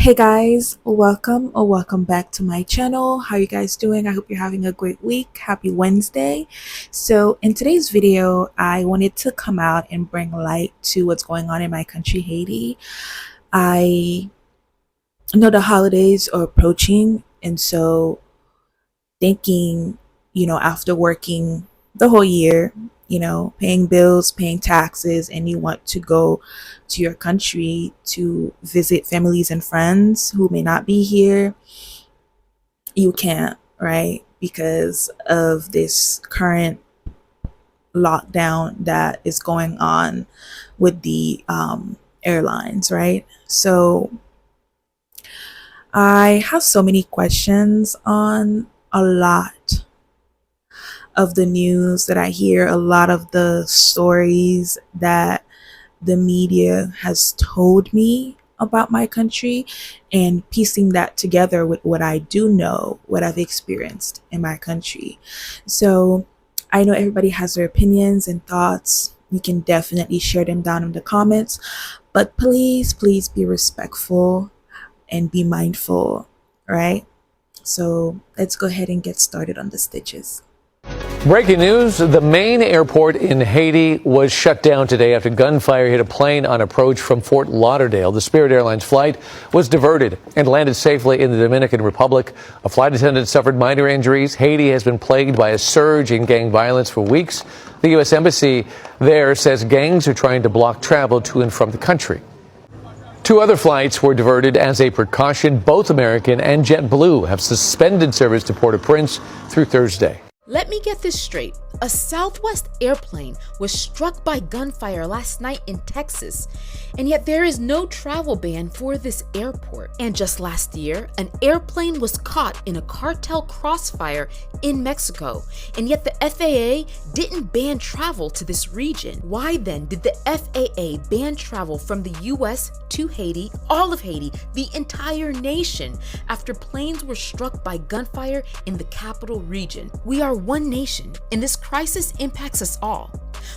Hey guys, welcome or welcome back to my channel. How you guys doing? I hope you're having a great week. Happy Wednesday. So in today's video, I wanted to come out and bring light to what's going on in my country, Haiti. I know the holidays are approaching, and so thinking, after working the whole year, paying bills, paying taxes, and you want to go to your country to visit families and friends who may not be here, you can't, right? Because of this current lockdown that is going on with the airlines, right? So I have so many questions on a lot of the news that I hear, a lot of the stories that the media has told me about my country, and piecing that together with what I do know, what I've experienced in my country. So I know everybody has their opinions and thoughts. You can definitely share them down in the comments, but please be respectful and be mindful, right? So let's go ahead and get started on the stitches. Breaking news, the main airport in Haiti was shut down today after gunfire hit a plane on approach from Fort Lauderdale. The Spirit Airlines flight was diverted and landed safely in the Dominican Republic. A flight attendant suffered minor injuries. Haiti has been plagued by a surge in gang violence for weeks. The U.S. Embassy there says gangs are trying to block travel to and from the country. Two other flights were diverted as a precaution. Both American and JetBlue have suspended service to Port-au-Prince through Thursday. Let me get this straight. A Southwest airplane was struck by gunfire last night in Texas, and yet there is no travel ban for this airport. And just last year, an airplane was caught in a cartel crossfire in Mexico, and yet the FAA didn't ban travel to this region. Why then did the FAA ban travel from the US to Haiti, all of Haiti, the entire nation, after planes were struck by gunfire in the capital region? We are one nation, and this crisis impacts us all.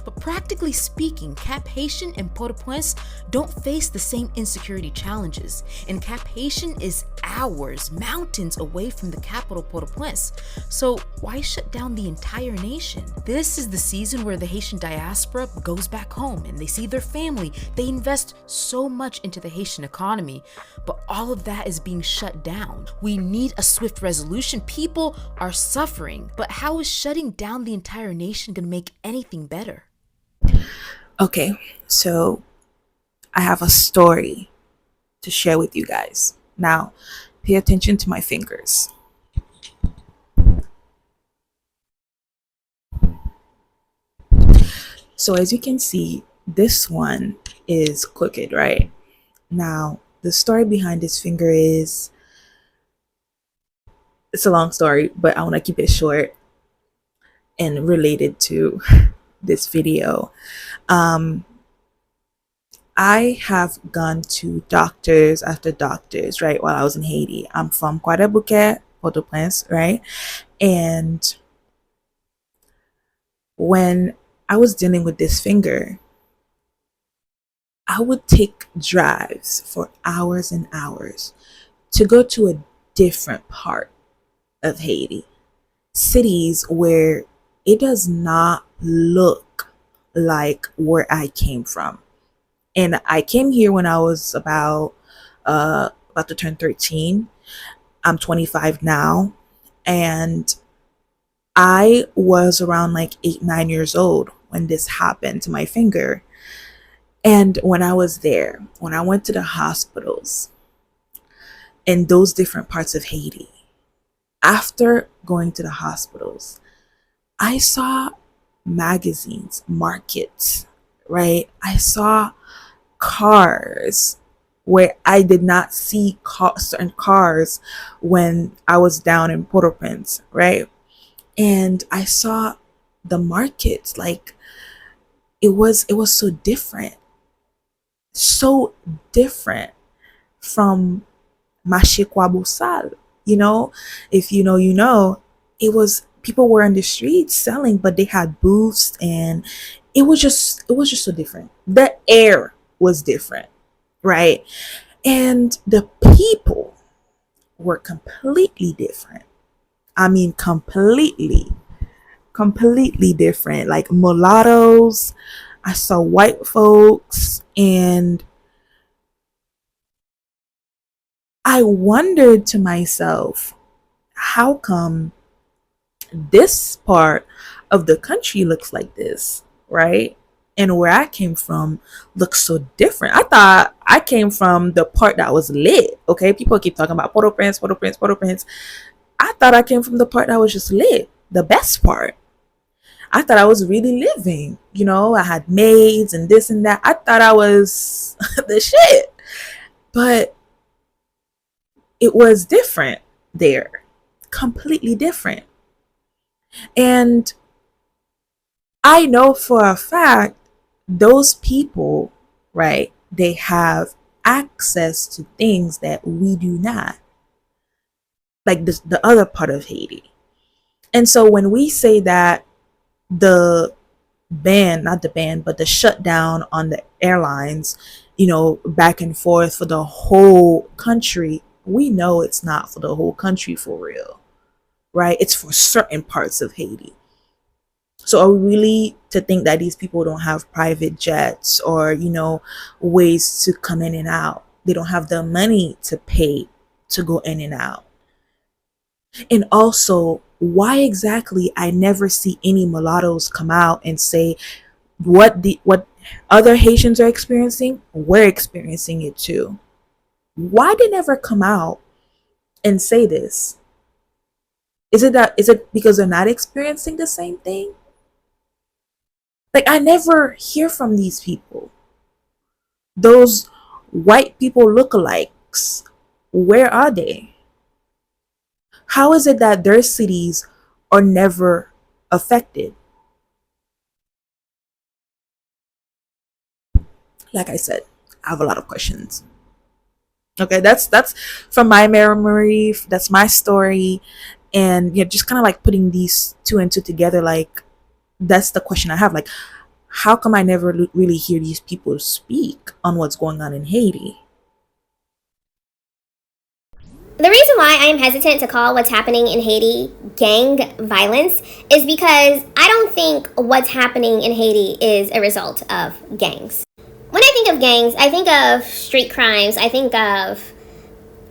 But practically speaking, Cap Haitian and Port-au-Prince don't face the same insecurity challenges, and Cap Haitian is hours, mountains away from the capital, Port-au-Prince. So why shut down the entire nation? This is the season where the Haitian diaspora goes back home and they see their family. They invest so much into the Haitian economy, but all of that is being shut down. We need a swift resolution. People are suffering, but how is shutting down the entire nation going to make anything better? Okay, so I have a story to share with you guys. Now, pay attention to my fingers. So as you can see, this one is crooked, right? Now, the story behind this finger is, it's a long story, but I want to keep it short and related to this video. I have gone to doctors after doctors, right, while I was in Haiti. I'm from Guadeloupe, Port-au-Prince, right? And when I was dealing with this finger, I would take drives for hours and hours to go to a different part of Haiti, cities where it does not look like where I came from. And I came here when I was about to turn 13. I'm 25 now, and I was around like 8, 9 years old when this happened to my finger. And when I was there, when I went to the hospitals in those different parts of Haiti, after going to the hospitals, I saw magazines, markets, right? I saw cars where I did not see certain cars when I was down in Port-au-Prince, right? And I saw the markets, like it was so different from Marché Kwabusal. If you know, it was, people were in the streets selling, but they had booths, and it was just so different. The air was different, right? And the people were completely different. I mean, completely different. Like mulattoes, I saw white folks, and I wondered to myself, how come this part of the country looks like this, right? And where I came from looks so different. I thought I came from the part that was lit. Okay, people keep talking about Port-au-Prince, Port-au-Prince, Port-au-Prince. I thought I came from the part that was just lit, the best part. I thought I was really living. You know, I had maids and this and that. I thought I was the shit. But it was different there, completely different. And I know for a fact those people, right, they have access to things that we do not, like the other part of Haiti. And so when we say that the ban, not the ban, but the shutdown on the airlines, you know, back and forth for the whole country, we know it's not for the whole country for real, right? It's for certain parts of Haiti. So are we really to think that these people don't have private jets or, you know, ways to come in and out? They don't have the money to pay to go in and out. And also, why exactly I never see any mulattoes come out and say what other Haitians are experiencing, we're experiencing it too. Why they never come out and say this? Is it because they're not experiencing the same thing? Like, I never hear from these people. Those white people lookalikes, where are they? How is it that their cities are never affected? Like I said, I have a lot of questions. Okay, that's from my memory. That's my story, and yeah, just kind of like putting these two and two together. Like, that's the question I have. Like, how come I never really hear these people speak on what's going on in Haiti? The reason why I am hesitant to call what's happening in Haiti gang violence is because I don't think what's happening in Haiti is a result of gangs. When I think of gangs, I think of street crimes, I think of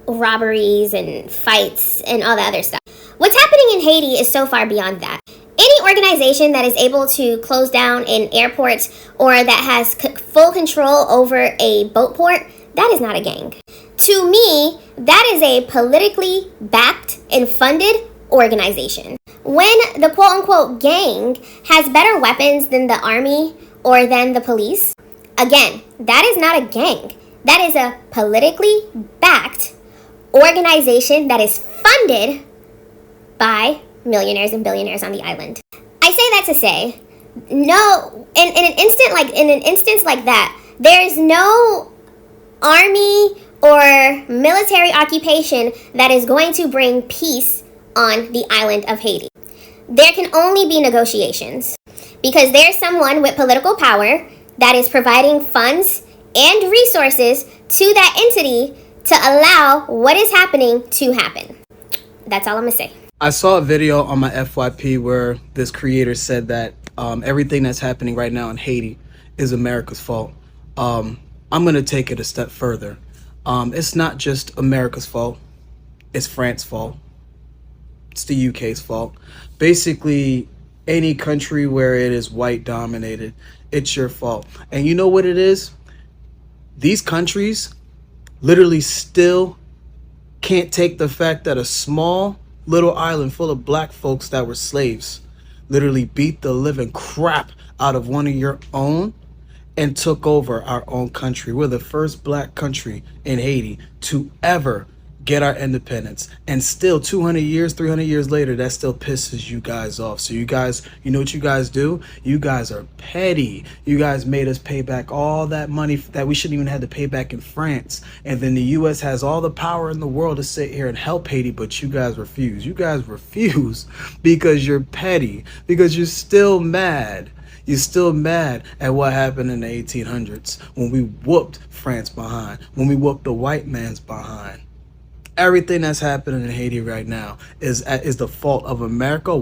robberies and fights and all the other stuff. What's happening in Haiti is so far beyond that. Any organization that is able to close down an airport or that has full control over a boat port, that is not a gang. To me, that is a politically backed and funded organization. When the quote-unquote gang has better weapons than the army or than the police, again, that is not a gang. That is a politically backed organization that is funded by millionaires and billionaires on the island. I say that to say, no, in an instance like that, there is no army or military occupation that is going to bring peace on the island of Haiti. There can only be negotiations because there's someone with political power that is providing funds and resources to that entity to allow what is happening to happen. That's all I'm gonna say. I saw a video on my FYP where this creator said that everything that's happening right now in Haiti is America's fault. I'm going to take it a step further. It's not just America's fault. It's France's fault. It's the UK's fault. Basically, any country where it is white dominated, it's your fault. And you know what it is? These countries literally still can't take the fact that a small little island full of black folks that were slaves literally beat the living crap out of one of your own and took over our own country. We're the first black country in Haiti to ever get our independence. And still 200 years, 300 years later, that still pisses you guys off. So you guys, you know what you guys do? You guys are petty. You guys made us pay back all that money that we shouldn't even have to pay back in France. And then the US has all the power in the world to sit here and help Haiti, but you guys refuse. You guys refuse because you're petty, because you're still mad. You're still mad at what happened in the 1800s when we whooped France behind, when we whooped the white man's behind. Everything that's happening in Haiti right now is the fault of America,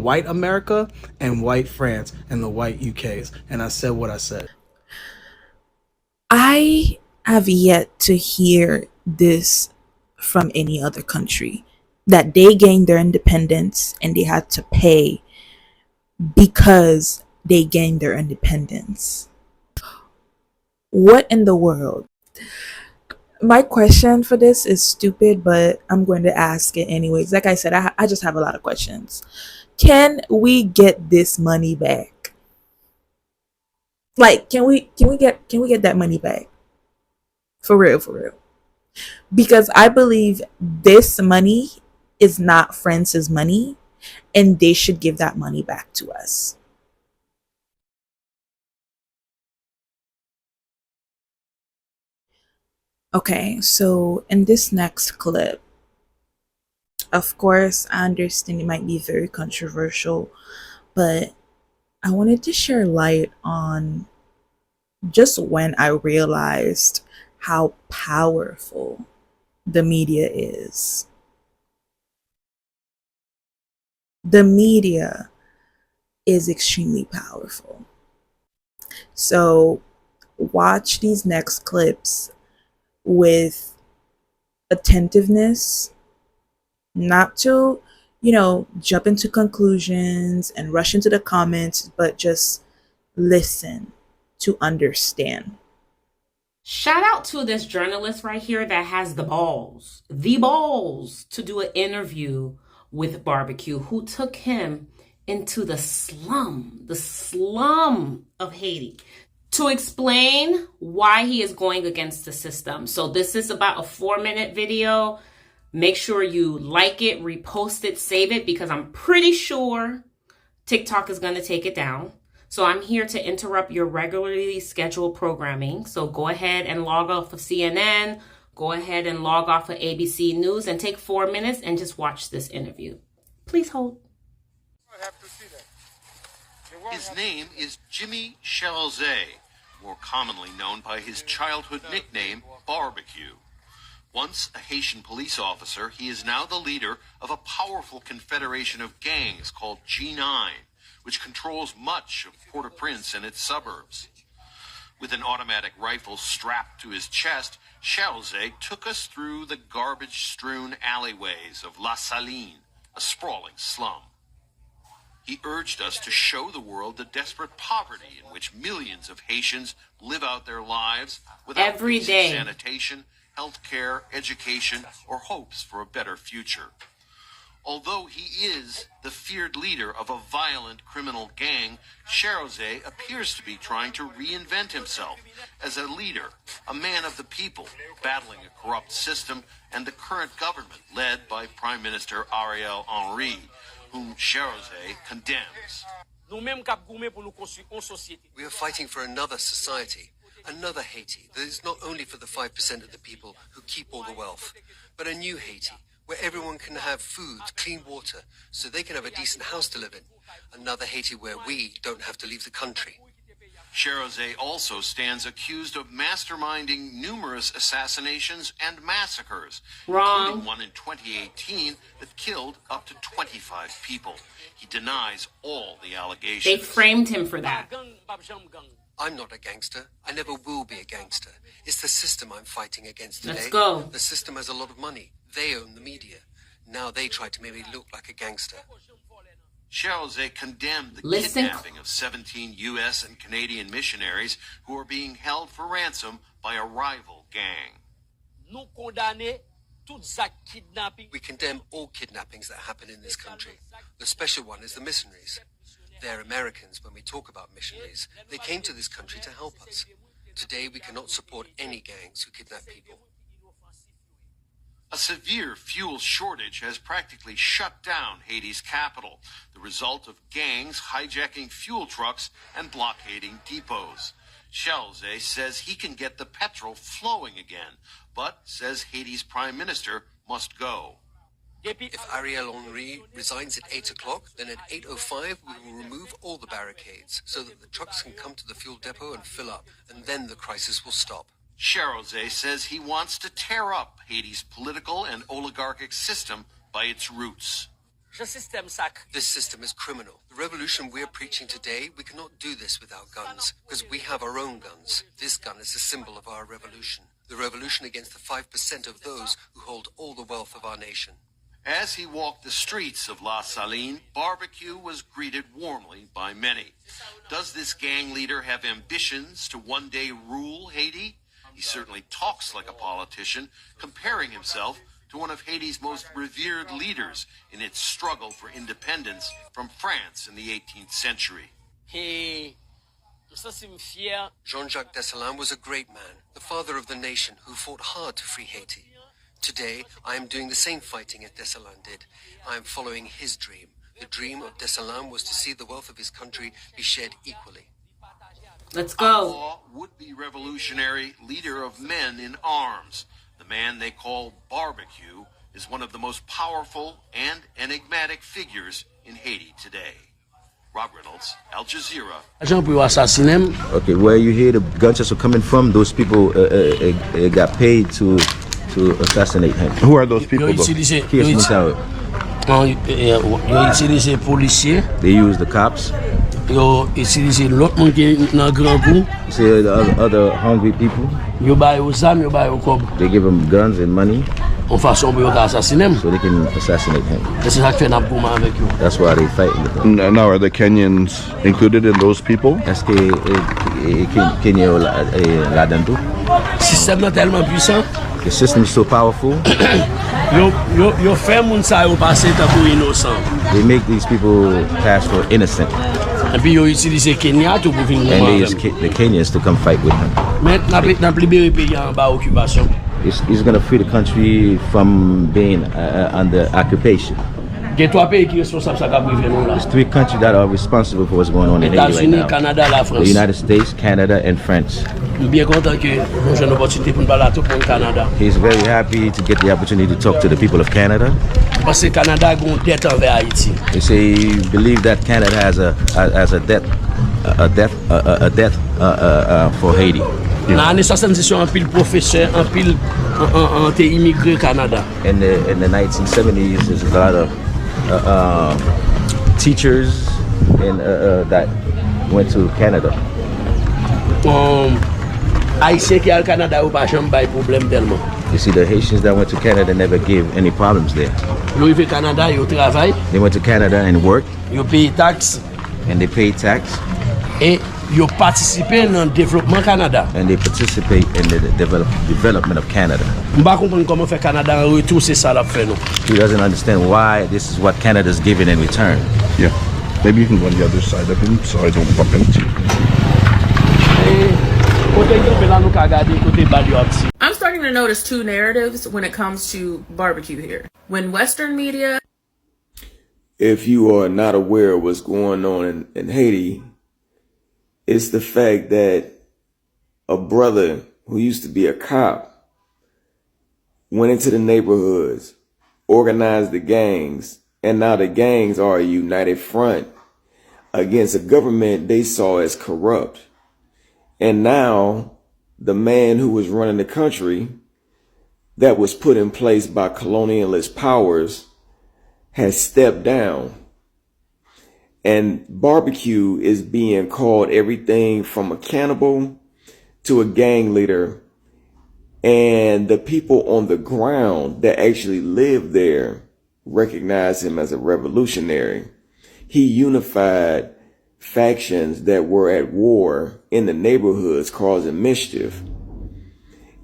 and white France, and the white UKs. And I said what I said. I have yet to hear this from any other country, that they gained their independence and they had to pay because they gained their independence. What in the world? My question for this is stupid, but I'm going to ask it anyways. Like I said, I just have a lot of questions. Can we get this money back? Like, can we get that money back? For real, for real. Because I believe this money is not France's money, and they should give that money back to us. Okay, so in this next clip, of course, I understand it might be very controversial, but I wanted to share light on just when I realized how powerful the media is. The media is extremely powerful. So, watch these next clips with attentiveness, not to, jump into conclusions and rush into the comments, but just listen to understand. Shout out to this journalist right here that has the balls to do an interview with Barbecue, who took him into the slum of Haiti to explain why he is going against the system. So this is about a 4-minute video. Make sure you like it, repost it, save it, because I'm pretty sure TikTok is going to take it down. So I'm here to interrupt your regularly scheduled programming. So go ahead and log off of CNN, go ahead and log off of ABC News, and take 4 minutes and just watch this interview. Please hold. His name is Jimmy Chalzé, more commonly known by his childhood nickname, Barbecue. Once a Haitian police officer, he is now the leader of a powerful confederation of gangs called G9, which controls much of Port-au-Prince and its suburbs. With an automatic rifle strapped to his chest, Chalzé took us through the garbage-strewn alleyways of La Saline, a sprawling slum. He urged us to show the world the desperate poverty in which millions of Haitians live out their lives without Every basic day. sanitation, health care, education, or hopes for a better future. Although he is the feared leader of a violent criminal gang, Chalzé appears to be trying to reinvent himself as a leader, a man of the people, battling a corrupt system and the current government led by Prime Minister Ariel Henry, whom Chalzé condemns. We are fighting for another society, another Haiti that is not only for the 5% of the people who keep all the wealth, but a new Haiti where everyone can have food, clean water, so they can have a decent house to live in. Another Haiti where we don't have to leave the country. Chalzé also stands accused of masterminding numerous assassinations and massacres, Wrong. including one in 2018 that killed up to 25 people. He denies all the allegations. They framed him for that. I'm not a gangster. I never will be a gangster. It's the system I'm fighting against today. Let's go. The system has a lot of money. They own the media. Now they try to make me look like a gangster. Chalzé condemned the Listen. kidnapping of 17 U.S. and Canadian missionaries who are being held for ransom by a rival gang. We condemn all kidnappings that happen in this country. The special one is the mercenaries. They're Americans when we talk about missionaries. They came to this country to help us. Today we cannot support any gangs who kidnap people. A severe fuel shortage has practically shut down Haiti's capital, the result of gangs hijacking fuel trucks and blockading depots. Chalzé says he can get the petrol flowing again, but says Haiti's prime minister must go. If Ariel Henry resigns at 8 o'clock, then at 8:05 we will remove all the barricades so that the trucks can come to the fuel depot and fill up, and then the crisis will stop. Charozé says he wants to tear up Haiti's political and oligarchic system by its roots. This system is criminal. The revolution we're preaching today, we cannot do this without guns, because we have our own guns. This gun is a symbol of our revolution. The revolution against the 5% of those who hold all the wealth of our nation. As he walked the streets of La Saline, Barbecue was greeted warmly by many. Does this gang leader have ambitions to one day rule Haiti? He certainly talks like a politician, comparing himself to one of Haiti's most revered leaders in its struggle for independence from France in the 18th century. Jean-Jacques Dessalines was a great man, the father of the nation who fought hard to free Haiti. Today, I am doing the same fighting as Dessalines did. I am following his dream. The dream of Dessalines was to see the wealth of his country be shared equally. Let's go. Outlaw, would-be revolutionary, leader of men in arms. The man they call Barbecue is one of the most powerful and enigmatic figures in Haiti today. Rob Reynolds, Al Jazeera. Okay, where you hear the gunshots are coming from, those people got paid to assassinate him. Who are those people? Case Moussao. They use the cops. You see the other hungry people. They give them guns and money so they can assassinate him. That's why they fight with him. Now, are the Kenyans included in those people? Est-ce que Kenya là-dedans? The system is so powerful. They make these people pass for innocent. And they use the Kenyans to come fight with them. He's going to free the country from being under occupation. There's 3 countries that are responsible for what's going on in Haiti right now. The United States, Canada, and France. He's very happy to get the opportunity to talk to the people of Canada. They say he believes that Canada has a debt for Haiti. In the 1970s, there's a lot of teachers that went to Canada. You see, the Haitians that went to Canada never gave any problems there. They went to Canada and worked. And they paid tax. And they participate in the development of Canada. He doesn't understand why this is what Canada's giving in return. Yeah. Maybe you can go on the other side of him so I don't bump into you. I'm starting to notice 2 narratives when it comes to barbecue here. When Western media... If you are not aware of what's going on in Haiti, it's the fact that a brother who used to be a cop went into the neighborhoods, organized the gangs, and now the gangs are a united front against a government they saw as corrupt. And now the man who was running the country that was put in place by colonialist powers has stepped down. And Barbecue is being called everything from a cannibal to a gang leader. And the people on the ground that actually live there recognize him as a revolutionary. He unified factions that were at war in the neighborhoods causing mischief.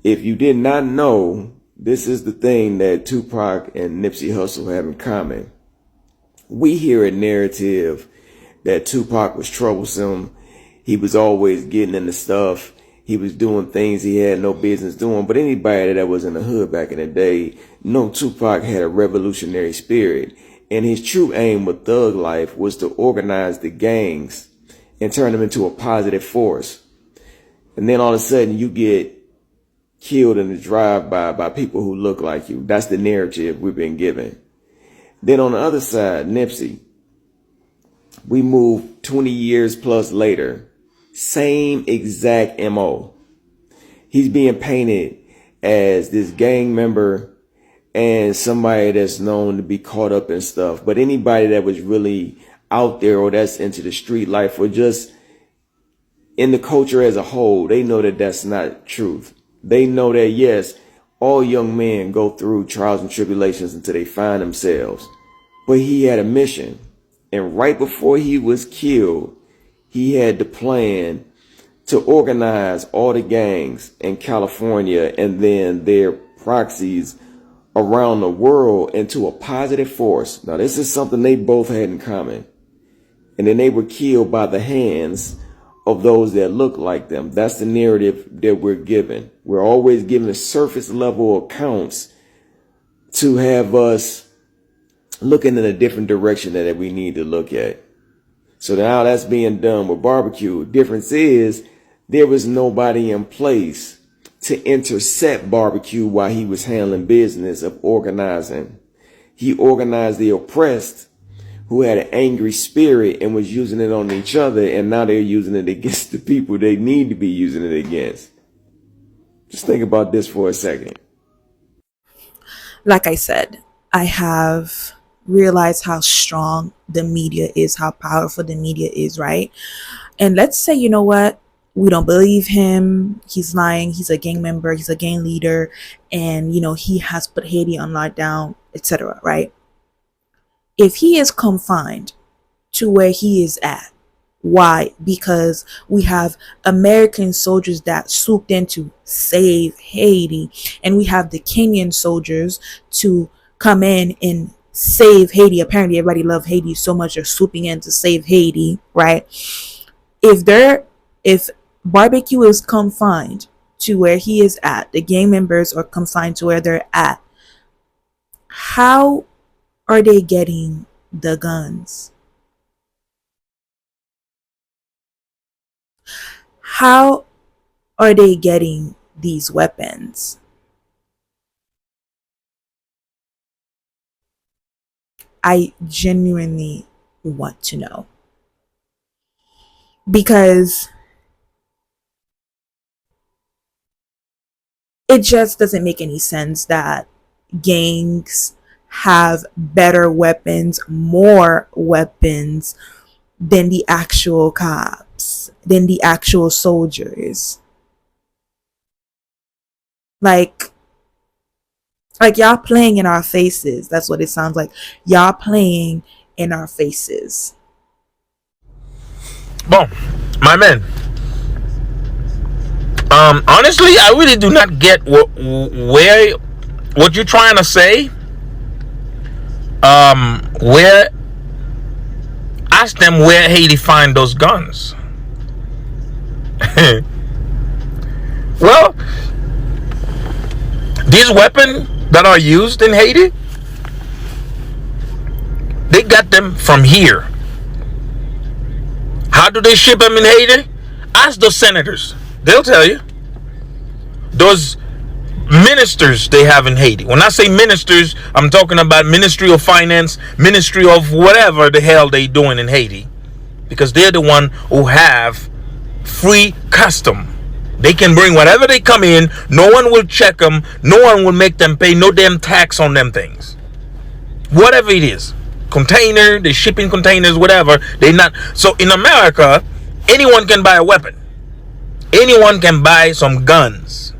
If you did not know, this is the thing that Tupac and Nipsey Hussle have in common. We hear a narrative that Tupac was troublesome. He was always getting into stuff. He was doing things he had no business doing. But anybody that was in the hood back in the day know Tupac had a revolutionary spirit. And his true aim with Thug Life was to organize the gangs and turn them into a positive force. And then all of a sudden you get killed in a drive-by by people who look like you. That's the narrative we've been given. Then on the other side, Nipsey, we move 20 years plus later, same exact MO. He's being painted as this gang member and somebody that's known to be caught up in stuff. But anybody that was really out there or that's into the street life or just in the culture as a whole, they know that that's not truth. They know that, yes, all young men go through trials and tribulations until they find themselves. But he had a mission. And right before he was killed, he had the plan to organize all the gangs in California and then their proxies around the world into a positive force. Now, this is something they both had in common. And then they were killed by the hands of those that look like them. That's the narrative that we're given. We're always given surface level accounts to have us looking in a different direction that we need to look at. So now that's being done with barbecue. Difference is there was nobody in place to intercept barbecue while he was handling business of organizing. He organized the oppressed who had an angry spirit and was using it on each other, and now they're using it against the people they need to be using it against. Just think about this for a second. Like I said, I have realized how strong the media is, how powerful the media is, right? And let's say, you know what? We don't believe him. He's lying. He's a gang member. He's a gang leader. And, you know, he has put Haiti on lockdown, etc., right? If he is confined to where he is at, why? Because we have American soldiers that swooped in to save Haiti, and we have the Kenyan soldiers to come in and save Haiti. Apparently, everybody loves Haiti so much they're swooping in to save Haiti, right? If barbecue is confined to where he is at, the gang members are confined to where they're at, how are they getting the guns? How are they getting these weapons? I genuinely want to know. Because it just doesn't make any sense that gangs have better weapons, more weapons than the actual cops, than the actual soldiers. Like y'all playing in our faces. That's what it sounds like. Y'all playing in our faces. Bon, my man. Honestly, I really do not get what you're trying to say. Where ask them where Haiti find those guns. Well, these weapons that are used in Haiti, they got them from here. How do they ship them in Haiti? Ask those senators. They'll tell you. Those ministers they have in Haiti. When I say ministers, I'm talking about Ministry of Finance, Ministry of whatever the hell they doing in Haiti. Because they're the one who have free custom. They can bring whatever they come in. No one will check them. No one will make them pay no damn tax on them things. Whatever it is. Container, the shipping containers, whatever. They not. So in America, anyone can buy a weapon. Anyone can buy some guns.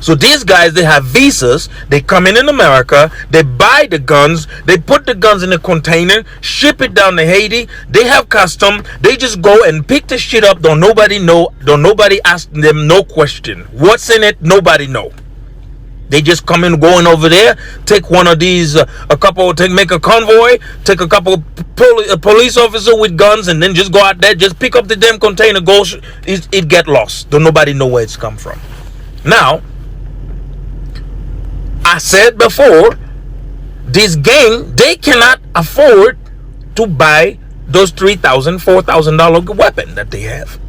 So these guys, they have visas. They come in America. They buy the guns. They put the guns in a container, ship it down to Haiti. They have custom. They just go and pick the shit up. Don't nobody know. Don't nobody ask them no question. What's in it? Nobody know. They just come in, going over there, take one of these, make a convoy, take a couple police officer with guns, and then just go out there, just pick up the damn container, go, it get lost. Don't nobody know where it's come from. Now, I said before, this gang, they cannot afford to buy those $3,000, $4,000 weapon that they have.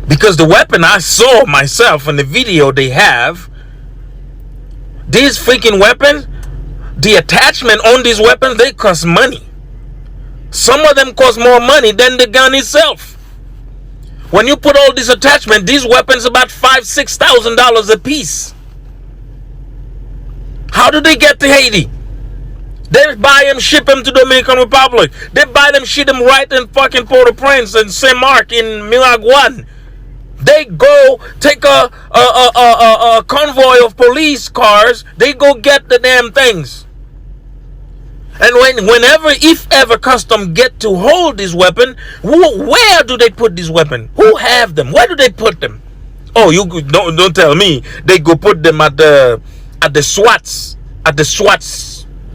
Because the weapon I saw myself in the video they have, these freaking weapons, the attachment on these weapons, they cost money. Some of them cost more money than the gun itself. When you put all these attachments, these weapons about $5,000-$6,000 a piece. How do they get to Haiti? They buy them, ship them to Dominican Republic. They buy them, ship them right in fucking Port-au-Prince and Saint-Marc in Milagwan. They go take a convoy of police cars. They go get the damn things. And whenever, if ever, custom get to hold this weapon, where do they put this weapon? Who have them? Where do they put them? Oh, you don't tell me they go put them at the SWATs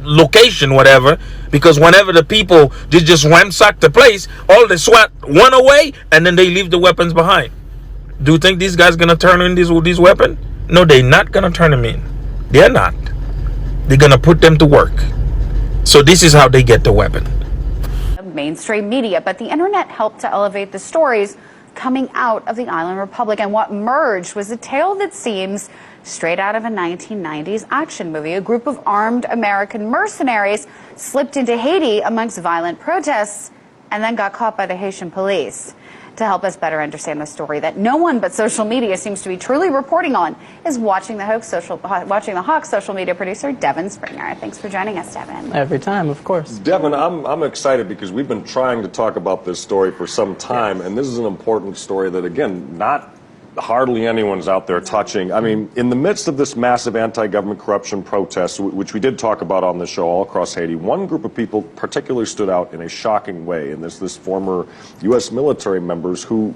location, whatever. Because whenever the people just ransack the place, all the SWAT run away and then they leave the weapons behind. Do you think these guys gonna turn in these weapons? No, they're not gonna turn them in. They're not. They're gonna put them to work. So this is how they get the weapon. Mainstream media, but the internet helped to elevate the stories coming out of the island republic. And what emerged was a tale that seems straight out of a 1990s action movie. A group of armed American mercenaries slipped into Haiti amongst violent protests and then got caught by the Haitian police. To help us better understand the story that no one but social media seems to be truly reporting on is Watching the Hawk social media producer Devin Springer. Thanks for joining us, Devin. Every time, of course. Devin, I'm excited because we've been trying to talk about this story for some time, and this is an important story that, again, not hardly anyone's out there touching. I mean, in the midst of this massive anti-government corruption protest, which we did talk about on the show all across Haiti, one group of people particularly stood out in a shocking way, and this former U.S. military members who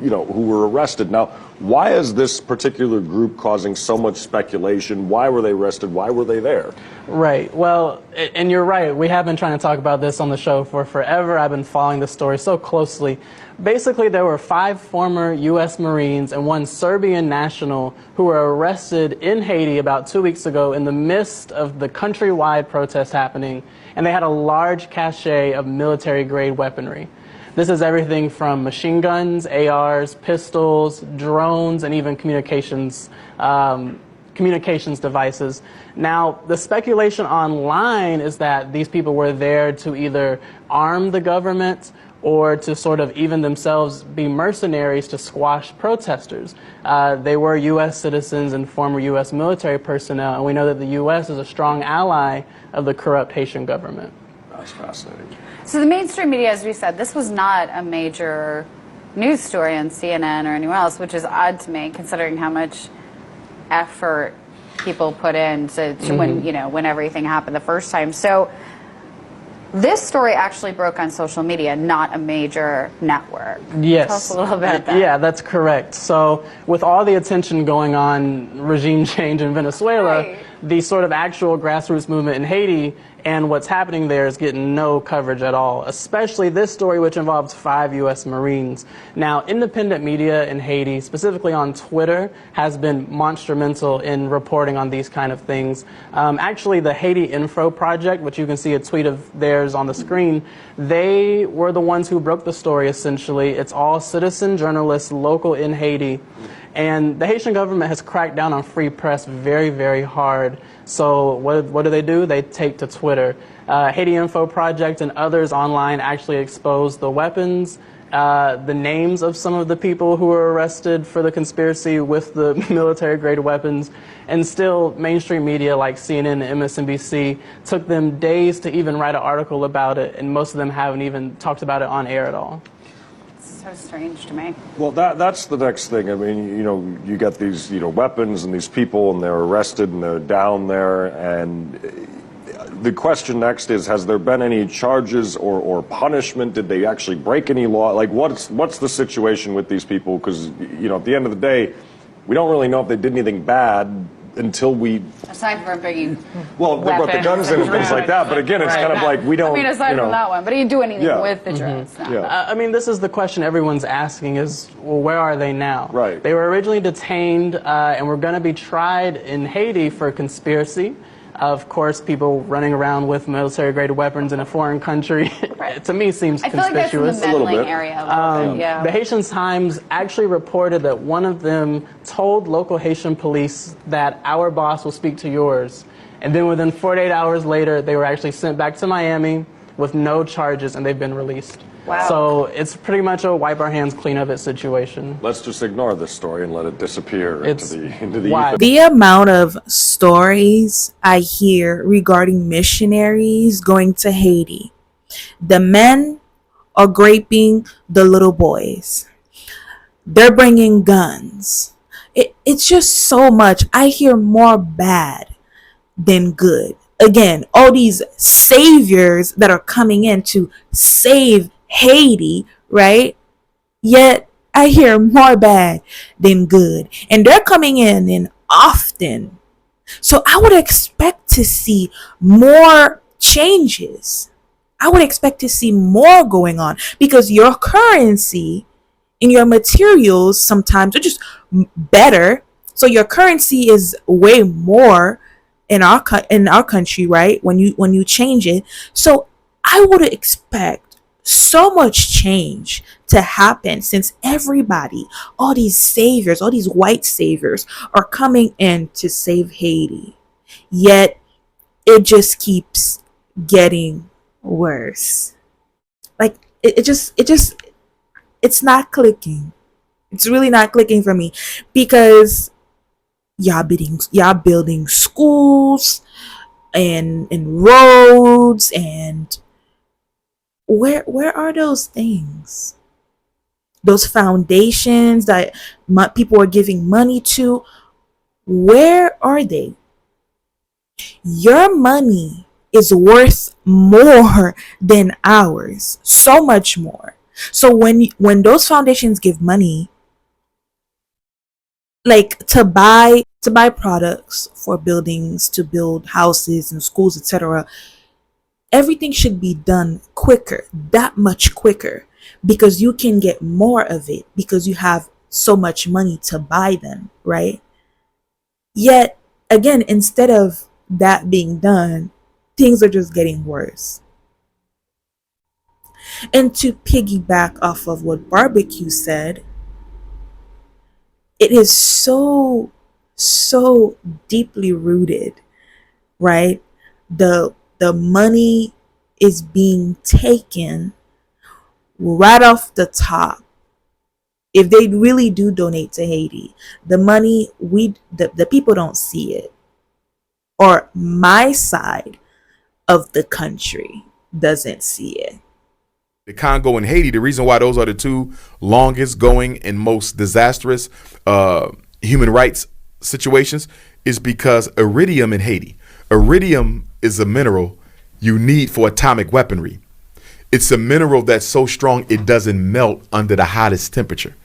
were arrested. Now, why is this particular group causing so much speculation? Why were they arrested? Why were they there? Right. Well, and you're right. We have been trying to talk about this on the show for forever. I've been following the story so closely. Basically, there were 5 former U.S. Marines and 1 Serbian national who were arrested in Haiti about 2 weeks ago in the midst of the countrywide protest happening, and they had a large cache of military-grade weaponry. This is everything from machine guns, ARs, pistols, drones, and even communications devices. Now, the speculation online is that these people were there to either arm the government or to sort of even themselves be mercenaries to squash protesters. They were U.S. citizens and former U.S. military personnel, and we know that the U.S. is a strong ally of the corrupt Haitian government. That's fascinating. So the mainstream media, as we said, this was not a major news story on CNN or anywhere else, which is odd to me, considering how much effort people put in to when everything happened the first time. So this story actually broke on social media, not a major network. Yes. Tell us a little bit about that. Yeah, that's correct. So with all the attention going on regime change in Venezuela, Right. the sort of actual grassroots movement in Haiti and what's happening there is getting no coverage at all, especially this story, which involves 5 U.S. Marines. Now, independent media in Haiti, specifically on Twitter, has been monumental in reporting on these kind of things. Actually, the Haiti Info Project, which you can see a tweet of theirs on the screen, they were the ones who broke the story, essentially. It's all citizen journalists local in Haiti. And the Haitian government has cracked down on free press very, very hard. So what do? They take to Twitter. Haiti Info Project and others online actually exposed the weapons, the names of some of the people who were arrested for the conspiracy with the military-grade weapons. And still, mainstream media like CNN and MSNBC took them days to even write an article about it, and most of them haven't even talked about it on air at all. So strange to me. Well, that's the next thing. I mean, you got these, weapons and these people, and they're arrested and they're down there. And the question next is, has there been any charges or punishment? Did they actually break any law? Like, what's the situation with these people? Because, at the end of the day, we don't really know if they did anything bad until we... Aside from bringing Well, they brought the guns in and things like that, but again, it's kind of like we don't... I mean, aside from that one, but he didn't do anything with the drones. Mm-hmm. I mean, this is the question everyone's asking is, well, where are they now? Right. They were originally detained and were going to be tried in Haiti for conspiracy. Of course, people running around with military-grade weapons in a foreign country, to me, seems conspicuous. I feel like that's in the meddling area a little bit, yeah. The Haitian Times actually reported that one of them told local Haitian police that our boss will speak to yours. And then within 48 hours later, they were actually sent back to Miami with no charges, and they've been released. Wow. So it's pretty much a wipe our hands, clean of it situation. Let's just ignore this story and let it disappear It's into the wild. ether. The amount of stories I hear regarding missionaries going to Haiti. The men are raping the little boys. They're bringing guns. It's just so much. I hear more bad than good. Again, all these saviors that are coming in to save Haiti, right? Yet I hear more bad than good. And they're coming in and often. So I would expect to see more changes. I would expect to see more going on because your currency and your materials sometimes are just better. So your currency is way more in our country, right? When you change it. So I would expect so much change to happen since everybody, all these saviors, all these white saviors are coming in to save Haiti. Yet it just keeps getting worse. Like it's not clicking. It's really not clicking for me because y'all building schools and roads, and where are those things? Those foundations that people are giving money to, where are they? Your money is worth more than ours, so much more. So when those foundations give money, like to buy products for buildings, to build houses and schools, etc., everything should be done quicker, that much quicker, because you can get more of it because you have so much money to buy them, right? Yet again, instead of that being done, things are just getting worse. And to piggyback off of what Barbecue said, it is so deeply rooted, right? The money is being taken right off the top. If they really do donate to Haiti, the money, the people don't see it, or my side of the country doesn't see it. The Congo and Haiti, the reason why those are the two longest going and most disastrous human rights situations is because iridium in Haiti. Iridium is a mineral you need for atomic weaponry. It's a mineral that's so strong it doesn't melt under the hottest temperature.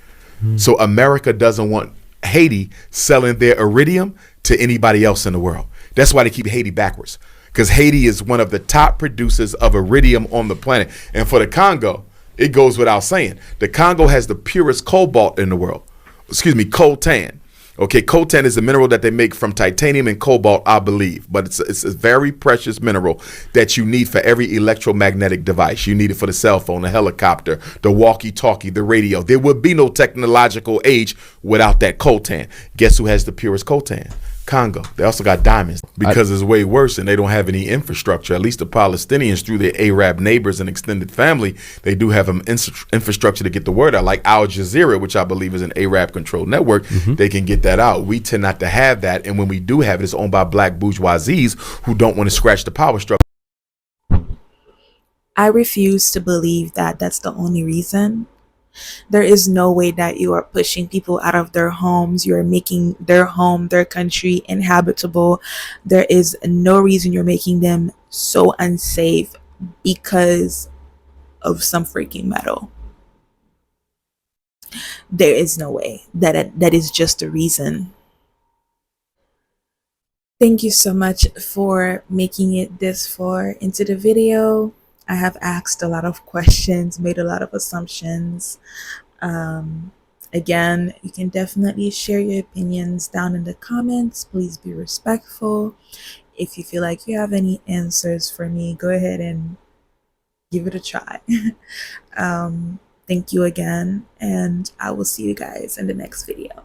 So America doesn't want Haiti selling their iridium to anybody else in the world. That's why they keep Haiti backwards, because Haiti is one of the top producers of iridium on the planet. And for the Congo, it goes without saying, the Congo has the purest cobalt in the world. Coltan. Okay, coltan is a mineral that they make from titanium and cobalt, I believe, but it's a very precious mineral that you need for every electromagnetic device. You need it for the cell phone, the helicopter, the walkie-talkie, the radio. There would be no technological age without that coltan. Guess who has the purest coltan? Congo. They also got diamonds because it's way worse and they don't have any infrastructure. At least the Palestinians, through their Arab neighbors and extended family, they do have an infrastructure to get the word out. Like Al Jazeera, which I believe is an Arab controlled network, they can get that out. We tend not to have that. And when we do have it, it's owned by black bourgeoisies who don't want to scratch the power structure. I refuse to believe that that's the only reason. There is no way that you are pushing people out of their homes. You're making their home, their country inhabitable. There is no reason you're making them so unsafe because of some freaking metal. There is no way that is just a reason. Thank you so much for making it this far into the video. I have asked a lot of questions, made a lot of assumptions. Again, you can definitely share your opinions down in the comments. Please be respectful. If you feel like you have any answers for me, go ahead and give it a try. Thank you again, and I will see you guys in the next video.